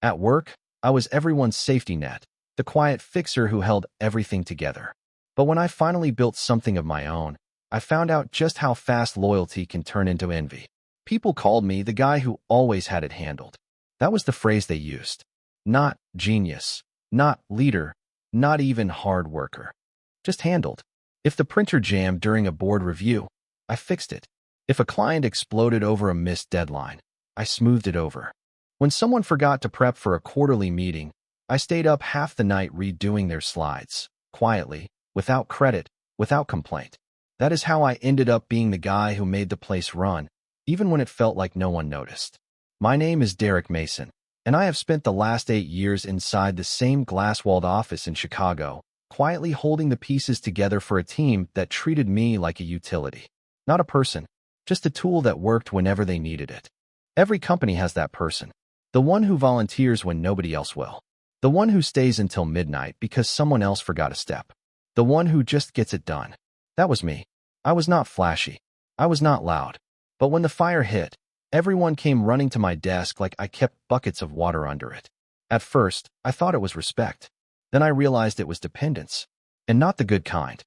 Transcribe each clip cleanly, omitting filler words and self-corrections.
At work, I was everyone's safety net, the quiet fixer who held everything together. But when I finally built something of my own, I found out just how fast loyalty can turn into envy. People called me the guy who always had it handled. That was the phrase they used. Not genius, not leader, not even hard worker. Just handled. If the printer jammed during a board review, I fixed it. If a client exploded over a missed deadline, I smoothed it over. When someone forgot to prep for a quarterly meeting, I stayed up half the night redoing their slides, quietly, without credit, without complaint. That is how I ended up being the guy who made the place run, even when it felt like no one noticed. My name is Derek Mason, and I have spent the last 8 years inside the same glass-walled office in Chicago, quietly holding the pieces together for a team that treated me like a utility. Not a person, just a tool that worked whenever they needed it. Every company has that person. The one who volunteers when nobody else will. The one who stays until midnight because someone else forgot a step. The one who just gets it done. That was me. I was not flashy. I was not loud. But when the fire hit, everyone came running to my desk like I kept buckets of water under it. At first, I thought it was respect. Then I realized it was dependence. And not the good kind.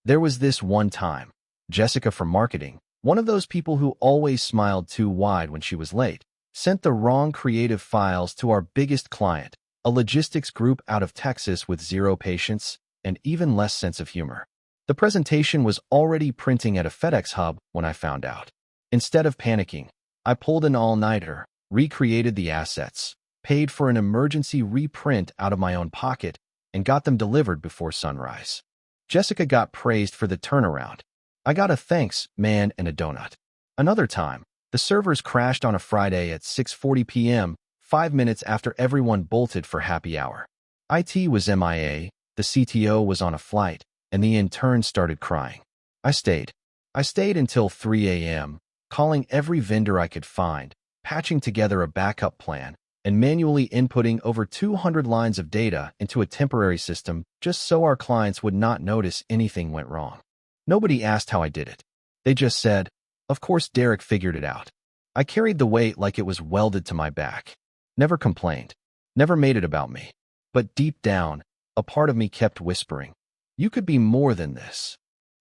There was this one time. Jessica from marketing, one of those people who always smiled too wide when she was late, sent the wrong creative files to our biggest client, a logistics group out of Texas with zero patience and even less sense of humor. The presentation was already printing at a FedEx hub when I found out. Instead of panicking, I pulled an all-nighter, recreated the assets, paid for an emergency reprint out of my own pocket, and got them delivered before sunrise. Jessica got praised for the turnaround. I got a thanks, man, and a donut. Another time, the servers crashed on a Friday at 6:40 p.m., 5 minutes after everyone bolted for happy hour. IT was MIA, the CTO was on a flight, and the intern started crying. I stayed. I stayed until 3 a.m., calling every vendor I could find, patching together a backup plan, and manually inputting over 200 lines of data into a temporary system just so our clients would not notice anything went wrong. Nobody asked how I did it. They just said, "Of course Derek figured it out." I carried the weight like it was welded to my back. Never complained. Never made it about me. But deep down, a part of me kept whispering, "You could be more than this."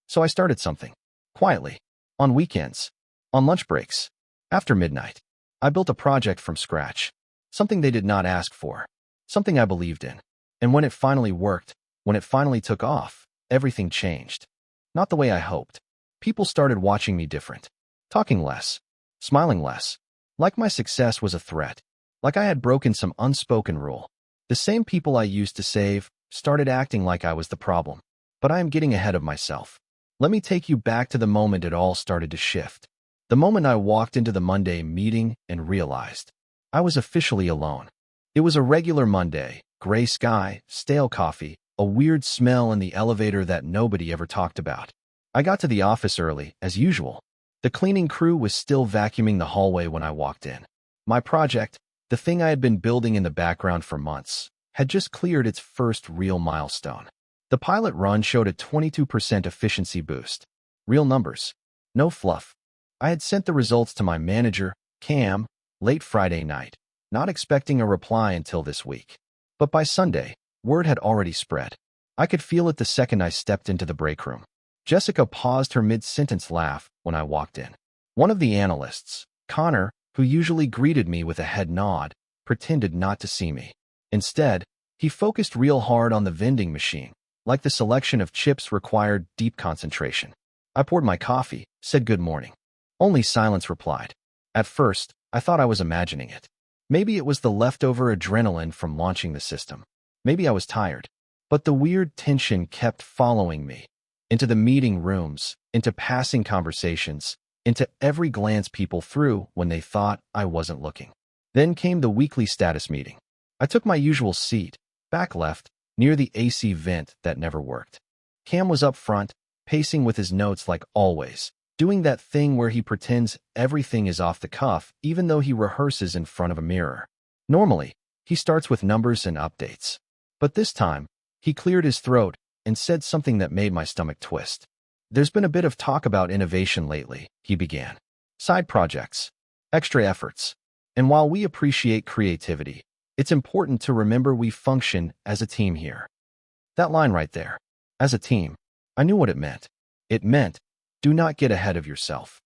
So I started something. Quietly. On weekends. On lunch breaks. After midnight. I built a project from scratch. Something they did not ask for. Something I believed in. And when it finally worked, when it finally took off, everything changed. Not the way I hoped. People started watching me different. Talking less. Smiling less. Like my success was a threat. Like I had broken some unspoken rule. The same people I used to save started acting like I was the problem. But I am getting ahead of myself. Let me take you back to the moment it all started to shift. The moment I walked into the Monday meeting and realized I was officially alone. It was a regular Monday, gray sky, stale coffee, a weird smell in the elevator that nobody ever talked about. I got to the office early, as usual. The cleaning crew was still vacuuming the hallway when I walked in. My project, the thing I had been building in the background for months, had just cleared its first real milestone. The pilot run showed a 22% efficiency boost. Real numbers. No fluff. I had sent the results to my manager, Cam, late Friday night, not expecting a reply until this week. But by Sunday, word had already spread. I could feel it the second I stepped into the break room. Jessica paused her mid-sentence laugh when I walked in. One of the analysts, Connor, who usually greeted me with a head nod, pretended not to see me. Instead, he focused real hard on the vending machine, like the selection of chips required deep concentration. I poured my coffee, said good morning. Only silence replied. At first, I thought I was imagining it. Maybe it was the leftover adrenaline from launching the system. Maybe I was tired. But the weird tension kept following me. Into the meeting rooms, into passing conversations, into every glance people threw when they thought I wasn't looking. Then came the weekly status meeting. I took my usual seat, back left, near the AC vent that never worked. Cam was up front, pacing with his notes like always, doing that thing where he pretends everything is off the cuff even though he rehearses in front of a mirror. Normally, he starts with numbers and updates. But this time, he cleared his throat and said something that made my stomach twist. "There's been a bit of talk about innovation lately," he began. "Side projects, extra efforts. And while we appreciate creativity, It's important to remember we function as a team here. That line right there, as a team, I knew what it meant. It meant, do not get ahead of yourself.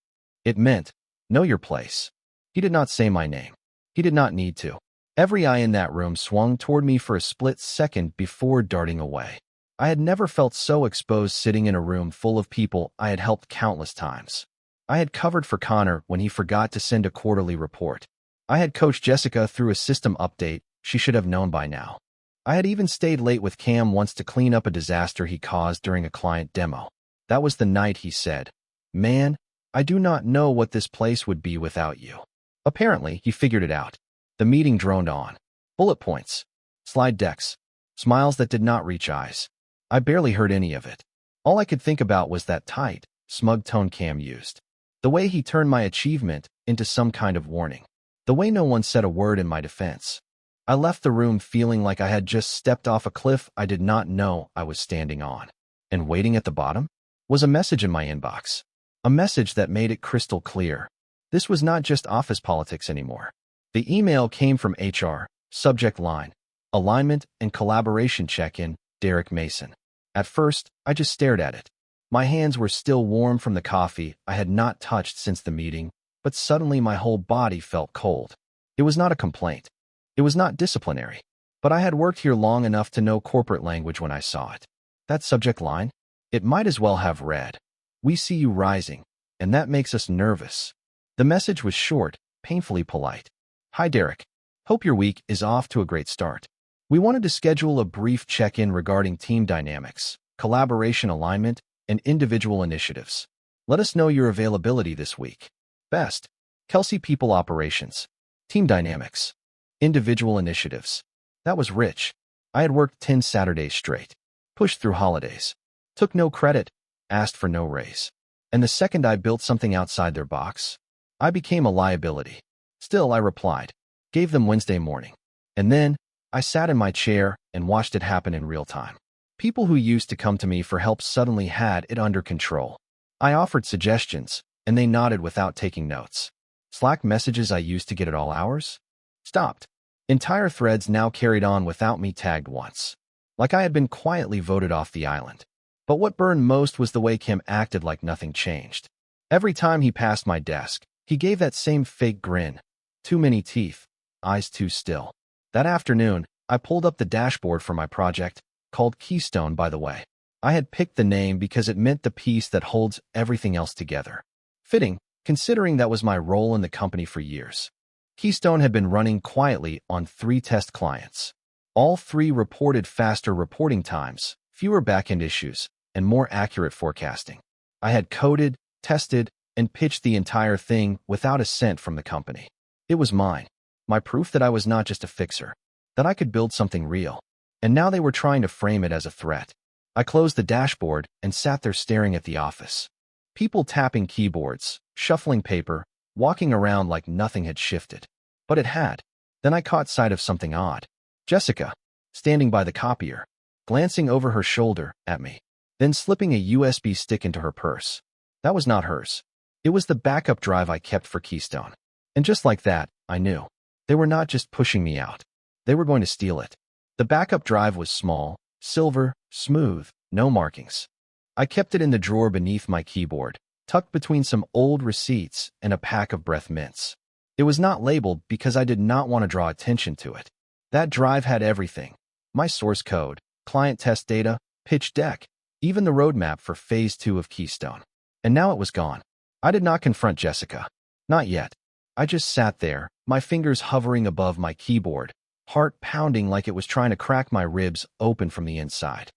It meant, know your place. He did not say my name. He did not need to. Every eye in that room swung toward me for a split second before darting away. I had never felt so exposed sitting in a room full of people I had helped countless times. I had covered for Connor when he forgot to send a quarterly report. I had coached Jessica through a system update she should have known by now. I had even stayed late with Cam once to clean up a disaster he caused during a client demo. That was the night he said, "Man, I do not know what this place would be without you." Apparently, he figured it out. The meeting droned on. Bullet points, slide decks, smiles that did not reach eyes. I barely heard any of it. All I could think about was that tight, smug tone Cam used. The way he turned my achievement into some kind of warning. The way no one said a word in my defense. I left the room feeling like I had just stepped off a cliff I did not know I was standing on. And waiting at the bottom was a message in my inbox. A message that made it crystal clear. This was not just office politics anymore. The email came from HR, subject line, alignment and collaboration check-in, Derek Mason. At first, I just stared at it. My hands were still warm from the coffee I had not touched since the meeting, but suddenly my whole body felt cold. It was not a complaint. It was not disciplinary. But I had worked here long enough to know corporate language when I saw it. That subject line? It might as well have read, "We see you rising, and that makes us nervous." The message was short, painfully polite. "Hi Derek. Hope your week is off to a great start. We wanted to schedule a brief check-in regarding team dynamics, collaboration alignment, and individual initiatives. Let us know your availability this week. Best, Kelsey People Operations. Team dynamics. Individual initiatives." That was rich. I had worked 10 Saturdays straight, pushed through holidays, took no credit, asked for no raise. And the second I built something outside their box, I became a liability. Still, I replied, gave them Wednesday morning. And then, I sat in my chair and watched it happen in real time. People who used to come to me for help suddenly had it under control. I offered suggestions, and they nodded without taking notes. Slack messages I used to get at all hours stopped. Entire threads now carried on without me tagged once, like I had been quietly voted off the island. But what burned most was the way Kim acted like nothing changed. Every time he passed my desk, he gave that same fake grin. Too many teeth, eyes too still. That afternoon, I pulled up the dashboard for my project, called Keystone by the way. I had picked the name because it meant the piece that holds everything else together. Fitting, considering that was my role in the company for years. Keystone had been running quietly on 3 test clients. All 3 reported faster reporting times, fewer back-end issues, and more accurate forecasting. I had coded, tested, and pitched the entire thing without a cent from the company. It was mine. My proof that I was not just a fixer, that I could build something real. And now they were trying to frame it as a threat. I closed the dashboard and sat there staring at the office. People tapping keyboards, shuffling paper, walking around like nothing had shifted. But it had. Then I caught sight of something odd. Jessica, standing by the copier, glancing over her shoulder at me, then slipping a USB stick into her purse. That was not hers. It was the backup drive I kept for Keystone. And just like that, I knew. They were not just pushing me out. They were going to steal it. The backup drive was small, silver, smooth, no markings. I kept it in the drawer beneath my keyboard, tucked between some old receipts and a pack of breath mints. It was not labeled because I did not want to draw attention to it. That drive had everything. My source code, client test data, pitch deck, even the roadmap for Phase 2 of Keystone. And now it was gone. I did not confront Jessica. Not yet. I just sat there, my fingers hovering above my keyboard, heart pounding like it was trying to crack my ribs open from the inside.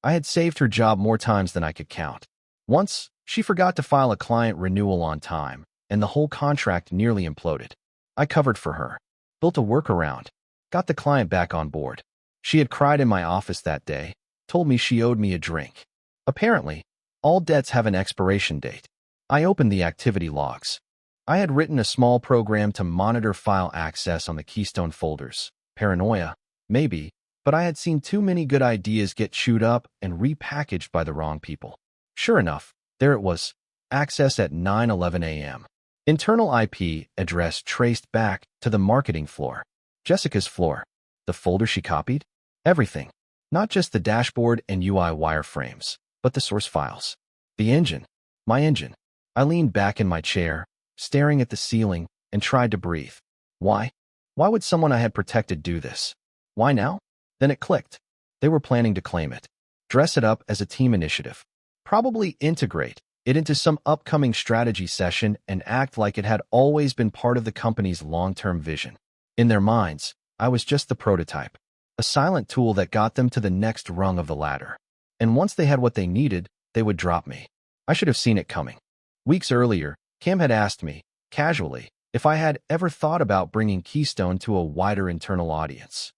I had saved her job more times than I could count. Once, she forgot to file a client renewal on time, and the whole contract nearly imploded. I covered for her, built a workaround, got the client back on board. She had cried in my office that day, told me she owed me a drink. Apparently, all debts have an expiration date. I opened the activity logs. I had written a small program to monitor file access on the Keystone folders. Paranoia, maybe, but I had seen too many good ideas get chewed up and repackaged by the wrong people. Sure enough, there it was, access at 9:11 a.m. Internal IP address traced back to the marketing floor. Jessica's floor. The folder she copied? Everything. Not just the dashboard and UI wireframes, but the source files. The engine. My engine. I leaned back in my chair, staring at the ceiling, and tried to breathe. Why? Why would someone I had protected do this? Why now? Then it clicked. They were planning to claim it. Dress it up as a team initiative. Probably integrate it into some upcoming strategy session and act like it had always been part of the company's long-term vision. In their minds, I was just the prototype, a silent tool that got them to the next rung of the ladder. And once they had what they needed, they would drop me. I should have seen it coming. Weeks earlier, Cam had asked me, casually, if I had ever thought about bringing Keystone to a wider internal audience.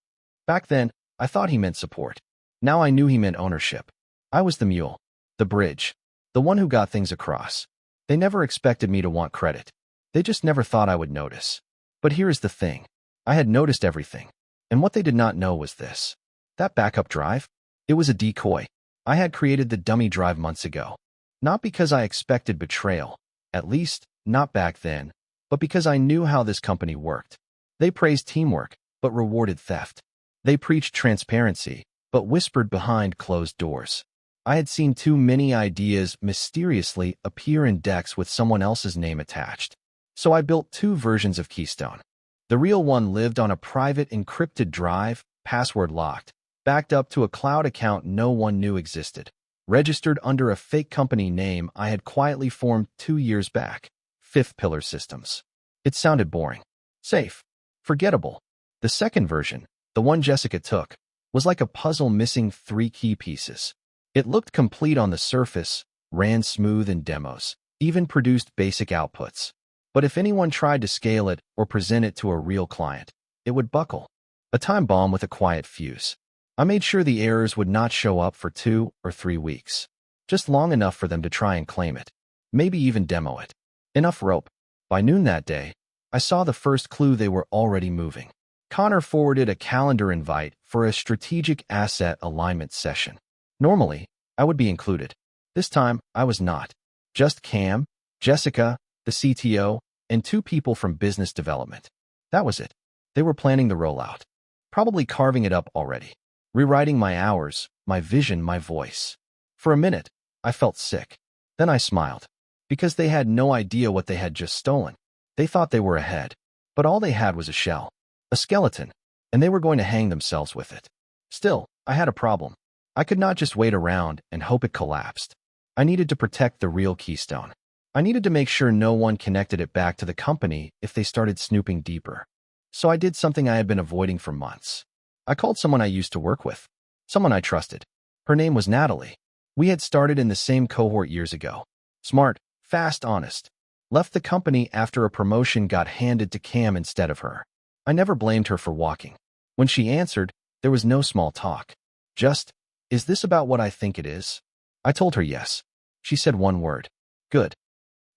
Back then, I thought he meant support. Now I knew he meant ownership. I was the mule, the bridge, the one who got things across. They never expected me to want credit. They just never thought I would notice. But here is the thing. I had noticed everything. And what they did not know was this. That backup drive? It was a decoy. I had created the dummy drive months ago. Not because I expected betrayal, at least not back then, but because I knew how this company worked. They praised teamwork, but rewarded theft. They preached transparency, but whispered behind closed doors. I had seen too many ideas mysteriously appear in decks with someone else's name attached. So I built two versions of Keystone. The real one lived on a private encrypted drive, password locked, backed up to a cloud account no one knew existed, registered under a fake company name I had quietly formed 2 years back. Fifth Pillar Systems. It sounded boring, safe, forgettable. The second version, the one Jessica took, was like a puzzle missing 3 key pieces. It looked complete on the surface, ran smooth in demos, even produced basic outputs. But if anyone tried to scale it or present it to a real client, it would buckle. A time bomb with a quiet fuse. I made sure the errors would not show up for 2 or 3 weeks. Just long enough for them to try and claim it. Maybe even demo it. Enough rope. By noon that day, I saw the first clue they were already moving. Connor forwarded a calendar invite for a strategic asset alignment session. Normally, I would be included. This time, I was not. Just Cam, Jessica, the CTO, and 2 people from business development. That was it. They were planning the rollout. Probably carving it up already. Rewriting my hours, my vision, my voice. For a minute, I felt sick. Then I smiled. Because they had no idea what they had just stolen. They thought they were ahead. But all they had was a shell. A skeleton. And they were going to hang themselves with it. Still, I had a problem. I could not just wait around and hope it collapsed. I needed to protect the real Keystone. I needed to make sure no one connected it back to the company if they started snooping deeper. So I did something I had been avoiding for months. I called someone I used to work with. Someone I trusted. Her name was Natalie. We had started in the same cohort years ago. Smart, fast, honest. Left the company after a promotion got handed to Cam instead of her. I never blamed her for walking. When she answered, there was no small talk. Just, is this about what I think it is? I told her yes. She said one word. Good.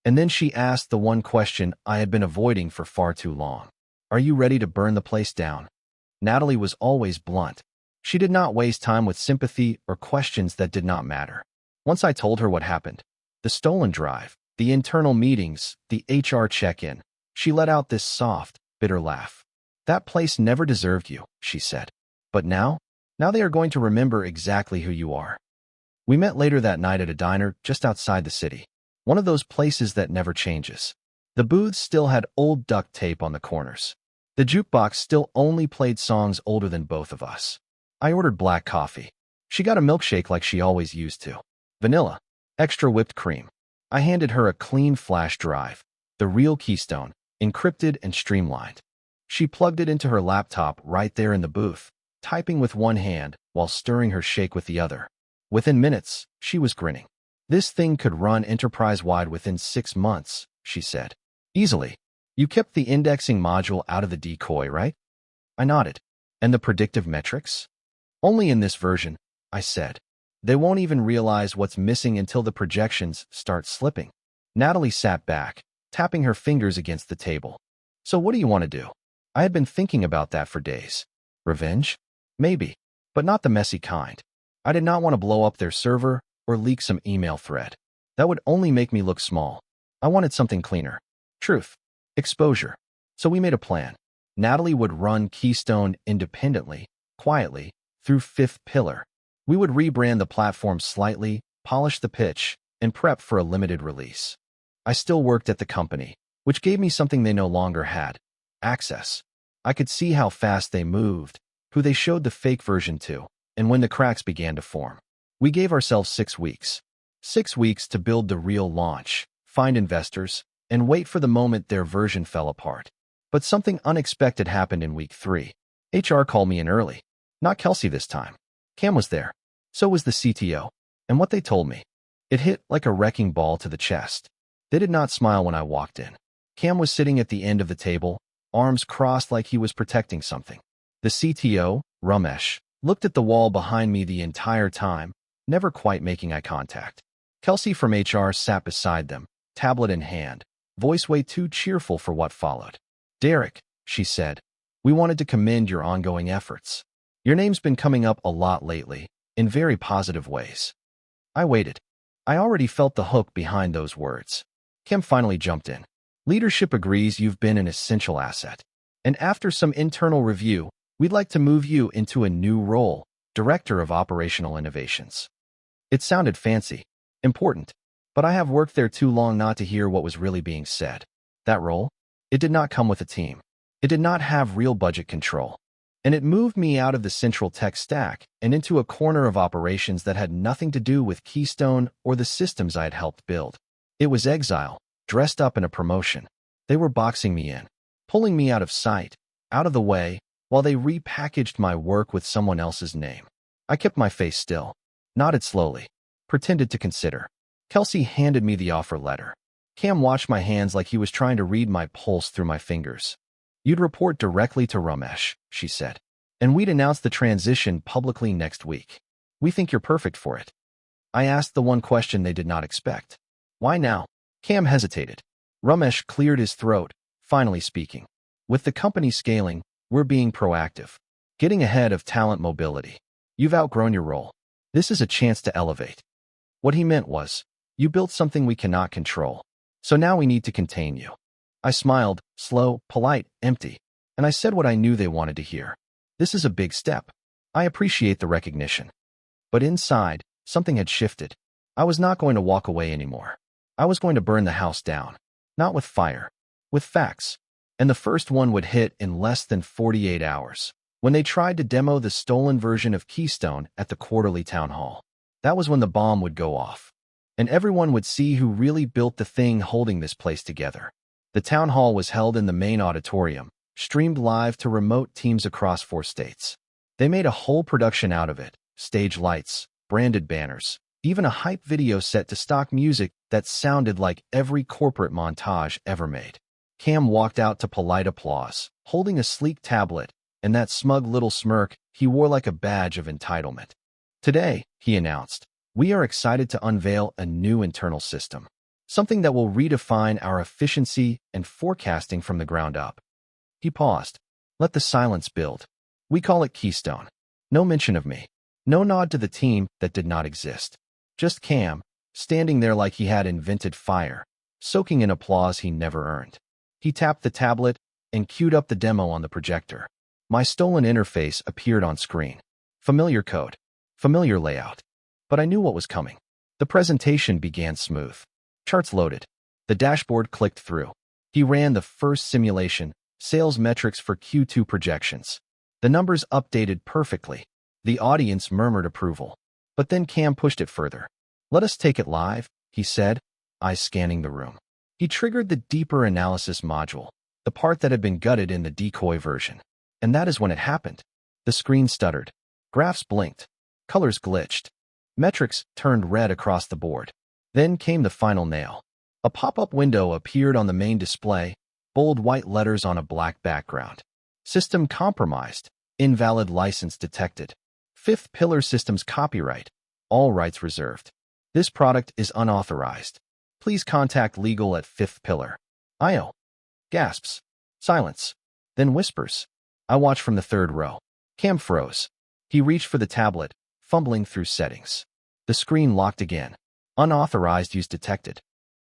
And then she asked the one question I had been avoiding for far too long. Are you ready to burn the place down? Natalie was always blunt. She did not waste time with sympathy or questions that did not matter. Once I told her what happened, the stolen drive, the internal meetings, the HR check-in, she let out this soft, bitter laugh. That place never deserved you, she said. But now they are going to remember exactly who you are. We met later that night at a diner just outside the city. One of those places that never changes. The booths still had old duct tape on the corners. The jukebox still only played songs older than both of us. I ordered black coffee. She got a milkshake like she always used to. Vanilla. Extra whipped cream. I handed her a clean flash drive. The real Keystone, encrypted and streamlined. She plugged it into her laptop right there in the booth, typing with one hand while stirring her shake with the other. Within minutes, she was grinning. This thing could run enterprise-wide within 6 months, she said. Easily. You kept the indexing module out of the decoy, right? I nodded. And the predictive metrics? Only in this version, I said. They won't even realize what's missing until the projections start slipping. Natalie sat back, tapping her fingers against the table. So what do you want to do? I had been thinking about that for days. Revenge? Maybe, but not the messy kind. I did not want to blow up their server or leak some email thread. That would only make me look small. I wanted something cleaner. Truth. Exposure. So we made a plan. Natalie would run Keystone independently, quietly, through Fifth Pillar. We would rebrand the platform slightly, polish the pitch, and prep for a limited release. I still worked at the company, which gave me something they no longer had: access. I could see how fast they moved, who they showed the fake version to, and when the cracks began to form. We gave ourselves 6 weeks. 6 weeks to build the real launch, find investors, and wait for the moment their version fell apart. But something unexpected happened in week 3. HR called me in early. Not Kelsey this time. Cam was there. So was the CTO. And what they told me, it hit like a wrecking ball to the chest. They did not smile when I walked in. Cam was sitting at the end of the table, arms crossed like he was protecting something. The CTO, Ramesh, looked at the wall behind me the entire time, never quite making eye contact. Kelsey from HR sat beside them, tablet in hand, voice way too cheerful for what followed. "Derek," she said, "we wanted to commend your ongoing efforts. Your name's been coming up a lot lately, in very positive ways." I waited. I already felt the hook behind those words. Kim finally jumped in. "Leadership agrees you've been an essential asset. And after some internal review, we'd like to move you into a new role, Director of Operational Innovations." It sounded fancy, important, but I have worked there too long not to hear what was really being said. That role? It did not come with a team. It did not have real budget control. And it moved me out of the central tech stack and into a corner of operations that had nothing to do with Keystone or the systems I had helped build. It was exile, dressed up in a promotion. They were boxing me in, pulling me out of sight, out of the way, while they repackaged my work with someone else's name. I kept my face still, nodded slowly, pretended to consider. Kelsey handed me the offer letter. Cam watched my hands like he was trying to read my pulse through my fingers. "You'd report directly to Ramesh," she said, "and we'd announce the transition publicly next week. We think you're perfect for it." I asked the one question they did not expect. "Why now?" Cam hesitated. Ramesh cleared his throat, finally speaking. "With the company scaling, we're being proactive, getting ahead of talent mobility. You've outgrown your role. This is a chance to elevate." What he meant was, you built something we cannot control, so now we need to contain you. I smiled, slow, polite, empty, and I said what I knew they wanted to hear. "This is a big step. I appreciate the recognition." But inside, something had shifted. I was not going to walk away anymore. I was going to burn the house down. Not with fire, with facts. And the first one would hit in less than 48 hours, when they tried to demo the stolen version of Keystone at the quarterly town hall. That was when the bomb would go off, and everyone would see who really built the thing holding this place together. The town hall was held in the main auditorium, streamed live to remote teams across 4 states. They made a whole production out of it: stage lights, branded banners, even a hype video set to stock music that sounded like every corporate montage ever made. Cam walked out to polite applause, holding a sleek tablet, and that smug little smirk he wore like a badge of entitlement. "Today," he announced, "we are excited to unveil a new internal system. Something that will redefine our efficiency and forecasting from the ground up." He paused. Let the silence build. "We call it Keystone." No mention of me. No nod to the team that did not exist. Just Cam, standing there like he had invented fire, soaking in applause he never earned. He tapped the tablet and queued up the demo on the projector. My stolen interface appeared on screen. Familiar code. Familiar layout. But I knew what was coming. The presentation began smooth. Charts loaded. The dashboard clicked through. He ran the first simulation, sales metrics for Q2 projections. The numbers updated perfectly. The audience murmured approval. But then Cam pushed it further. "Let us take it live," he said, eyes scanning the room. He triggered the deeper analysis module, the part that had been gutted in the decoy version. And that is when it happened. The screen stuttered. Graphs blinked. Colors glitched. Metrics turned red across the board. Then came the final nail. A pop-up window appeared on the main display, bold white letters on a black background. "System compromised. Invalid license detected. Fifth Pillar Systems copyright. All rights reserved. This product is unauthorized. Please contact legal at Fifth Pillar." IO. Gasps. Silence. Then whispers. I watched from the 3rd row. Cam froze. He reached for the tablet, fumbling through settings. The screen locked again. Unauthorized use detected.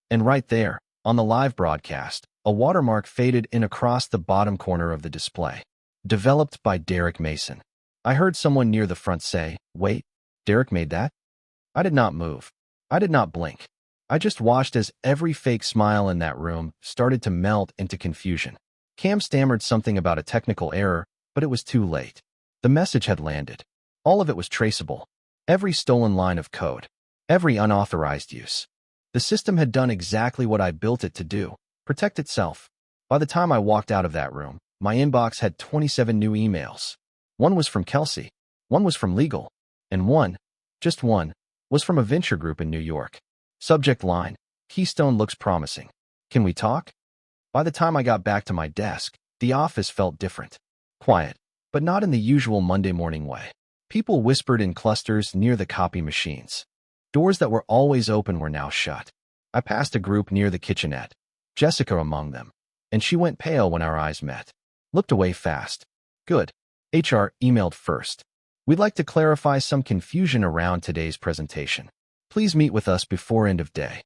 And right there, on the live broadcast, A watermark faded in across the bottom corner of the display. Developed by Derek Mason. I heard someone near the front say, "Wait, Derek made that?" I did not move. I did not blink. I just watched as every fake smile in that room started to melt into confusion. Cam stammered something about a technical error, but it was too late. The message had landed. All of it was traceable. Every stolen line of code. Every unauthorized use. The system had done exactly what I built it to do, protect itself. By the time I walked out of that room, my inbox had 27 new emails. One was from Kelsey, one was from legal, and one, just one, was from a venture group in New York. Subject line, Keystone looks promising. Can we talk? By the time I got back to my desk, the office felt different. Quiet, but not in the usual Monday morning way. People whispered in clusters near the copy machines. Doors that were always open were now shut. I passed a group near the kitchenette, Jessica among them, and she went pale when our eyes met. Looked away fast. Good. HR emailed first. We'd like to clarify some confusion around today's presentation. Please meet with us before end of day.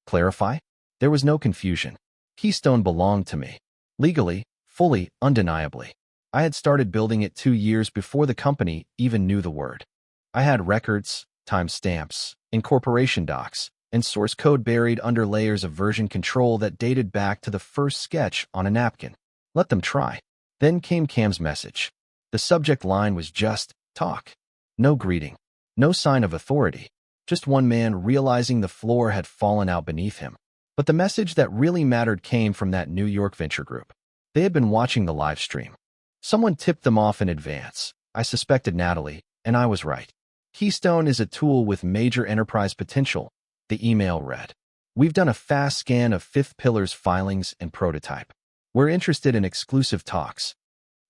Clarify? There was no confusion. Keystone belonged to me. Legally, fully, undeniably. I had started building it 2 years before the company even knew the word. I had records, timestamps, incorporation docs, and source code buried under layers of version control that dated back to the first sketch on a napkin. Let them try. Then came Cam's message. The subject line was just, talk. No greeting. No sign of authority. Just one man realizing the floor had fallen out beneath him. But the message that really mattered came from that New York venture group. They had been watching the live stream. Someone tipped them off in advance. I suspected Natalie, and I was right. Keystone is a tool with major enterprise potential, the email read. We've done a fast scan of Fifth Pillar's filings and prototype. We're interested in exclusive talks.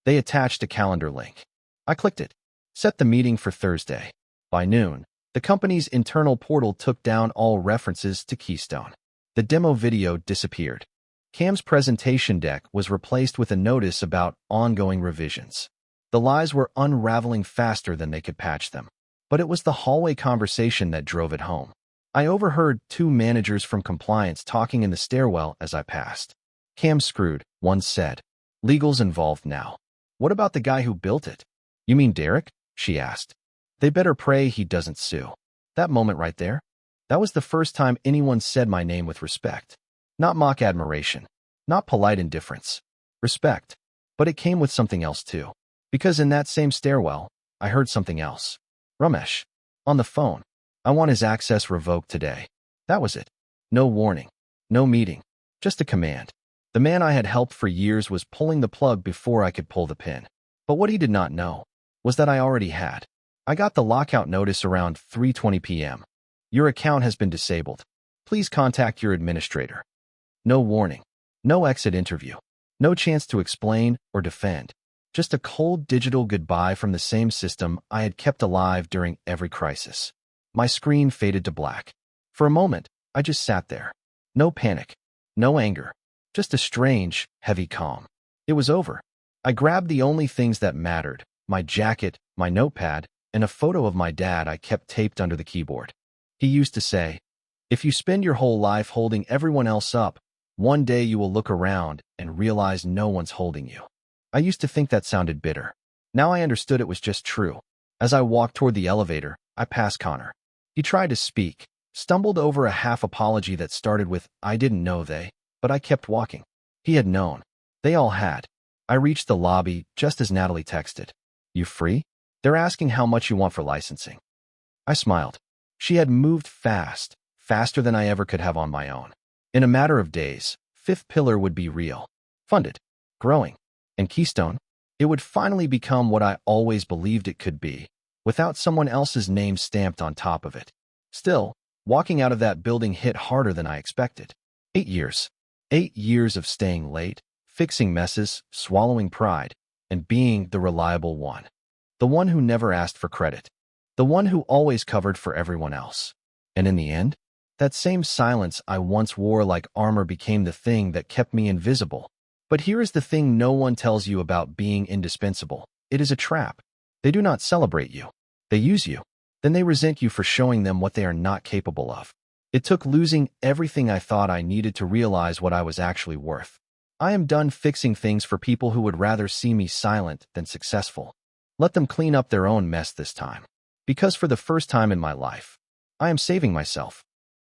They attached a calendar link. I clicked it. Set the meeting for Thursday. By noon, the company's internal portal took down all references to Keystone. The demo video disappeared. Cam's presentation deck was replaced with a notice about ongoing revisions. The lies were unraveling faster than they could patch them. But it was the hallway conversation that drove it home. I overheard 2 managers from compliance talking in the stairwell as I passed. Cam's screwed, one said. Legal's involved now. What about the guy who built it? You mean Derek? She asked. They better pray he doesn't sue. That moment right there? That was the first time anyone said my name with respect. Not mock admiration. Not polite indifference. Respect. But it came with something else too. Because in that same stairwell, I heard something else. Ramesh. On the phone. I want his access revoked today. That was it. No warning. No meeting. Just a command. The man I had helped for years was pulling the plug before I could pull the pin. But what he did not know was that I already had. I got the lockout notice around 3:20 p.m. Your account has been disabled. Please contact your administrator. No warning. No exit interview. No chance to explain or defend. Just a cold digital goodbye from the same system I had kept alive during every crisis. My screen faded to black. For a moment, I just sat there. No panic. No anger. Just a strange, heavy calm. It was over. I grabbed the only things that mattered, my jacket, my notepad, and a photo of my dad I kept taped under the keyboard. He used to say, if you spend your whole life holding everyone else up, one day you will look around and realize no one's holding you. I used to think that sounded bitter. Now I understood it was just true. As I walked toward the elevator, I passed Connor. He tried to speak, stumbled over a half apology that started with, I didn't know they, but I kept walking. He had known. They all had. I reached the lobby just as Natalie texted. You free? They're asking how much you want for licensing. I smiled. She had moved fast, faster than I ever could have on my own. In a matter of days, Fifth Pillar would be real, funded, growing, and Keystone, it would finally become what I always believed it could be, without someone else's name stamped on top of it. Still, walking out of that building hit harder than I expected. 8 years. 8 years of staying late, fixing messes, swallowing pride, and being the reliable one. The one who never asked for credit. The one who always covered for everyone else. And in the end, that same silence I once wore like armor became the thing that kept me invisible. But here is the thing no one tells you about being indispensable. It is a trap. They do not celebrate you. They use you. Then they resent you for showing them what they are not capable of. It took losing everything I thought I needed to realize what I was actually worth. I am done fixing things for people who would rather see me silent than successful. Let them clean up their own mess this time. Because for the first time in my life, I am saving myself.